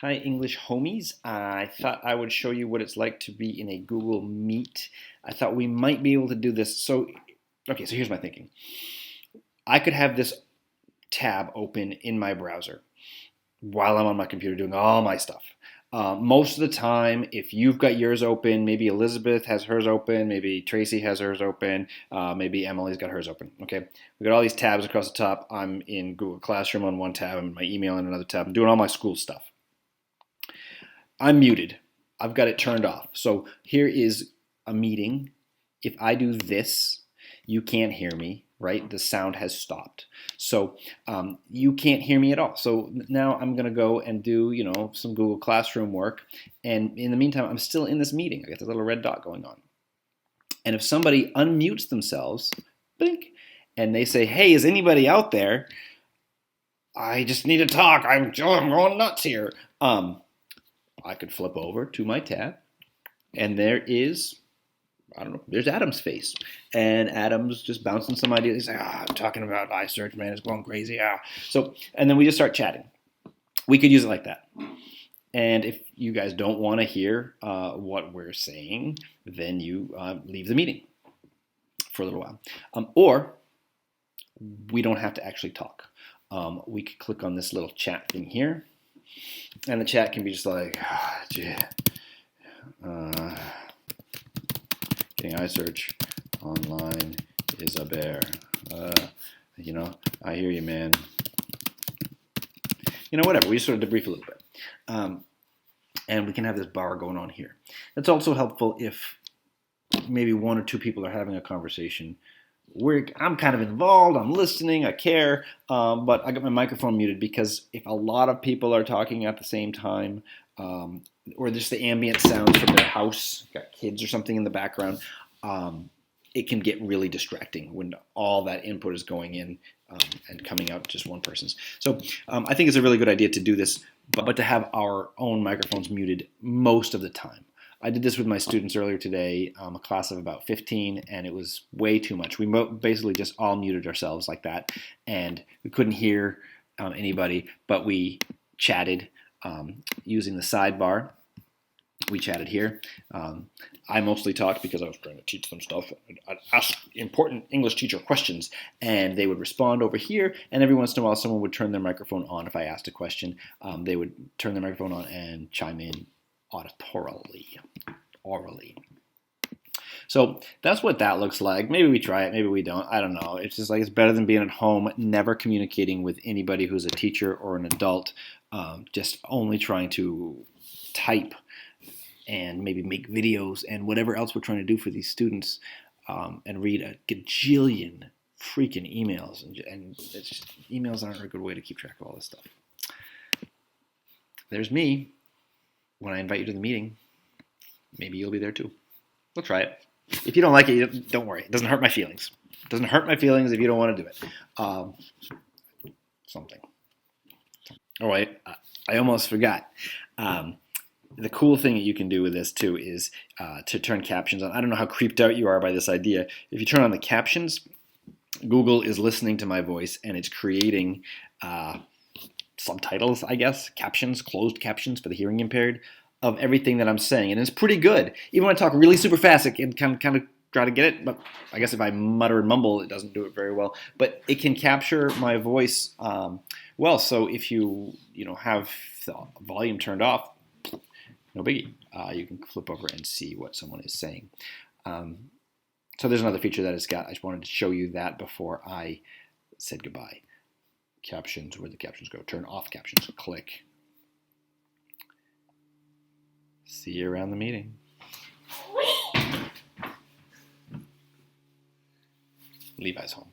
Hi, English homies. I thought I would show you what it's like to be in a Google Meet. I thought we might be able to do this. So here's my thinking. I could have this tab open in my browser while I'm on my computer doing all my stuff. Most of the time, if you've got yours open, maybe Elizabeth has hers open, maybe Tracy has hers open, maybe Emily's got hers open. Okay, we got all these tabs across the top. I'm in Google Classroom on one tab, I'm in my email on another tab. I'm doing all my school stuff. I'm muted. I've got it turned off. So here is a meeting. If I do this, you can't hear me, right? The sound has stopped. So you can't hear me at all. So now I'm going to go and do, some Google Classroom work. And in the meantime, I'm still in this meeting. I got the little red dot going on. And if somebody unmutes themselves, blink, and they say, hey, is anybody out there? I just need to talk. I'm going nuts here. I could flip over to my tab, and there is, I don't know, there's Adam's face. And Adam's just bouncing some ideas. He's like, I'm talking about iSearch, man, it's going crazy. And then we just start chatting. We could use it like that. And if you guys don't want to hear what we're saying, then you leave the meeting for a little while. Or we don't have to actually talk. We could click on this little chat thing here. And the chat can be just like, getting iSearch online is a bear. I hear you, man. Whatever. We just sort of debrief a little bit. And we can have this bar going on here. That's also helpful if maybe one or two people are having a conversation where I'm kind of involved, I'm listening, I care, but I got my microphone muted because if a lot of people are talking at the same time, or just the ambient sounds from their house, got kids or something in the background, it can get really distracting when all that input is going in and coming out just one person's. So I think it's a really good idea to do this, but to have our own microphones muted most of the time. I did this with my students earlier today, a class of about 15, and it was way too much. We basically just all muted ourselves like that, and we couldn't hear anybody, but we chatted using the sidebar. We chatted here. I mostly talked because I was trying to teach them stuff. I'd ask important English teacher questions, and they would respond over here, and every once in a while someone would turn their microphone on. If I asked a question, they would turn their microphone on and chime in orally. So that's what that looks like. Maybe we try it, maybe we don't. I don't know. It's just like it's better than being at home, never communicating with anybody who's a teacher or an adult, just only trying to type and maybe make videos and whatever else we're trying to do for these students, and read a gajillion freaking emails. And it's just, emails aren't a good way to keep track of all this stuff. There's me. When I invite you to the meeting, maybe you'll be there too. We'll try it. If you don't like it, don't worry. It doesn't hurt my feelings. It doesn't hurt my feelings if you don't want to do it. Something. Oh, wait. I almost forgot. The cool thing that you can do with this too is to turn captions on. I don't know how creeped out you are by this idea. If you turn on the captions, Google is listening to my voice and it's creating subtitles, I guess, captions, closed captions for the hearing impaired of everything that I'm saying. And it's pretty good. Even when I talk really super fast, it can kind of try to get it. But I guess if I mutter and mumble, it doesn't do it very well. But it can capture my voice well. So if you have the volume turned off, no biggie. You can flip over and see what someone is saying. So there's another feature that it's got. I just wanted to show you that before I said goodbye. Captions, where the captions go. Turn off captions. Click. See you around the meeting. Levi's home.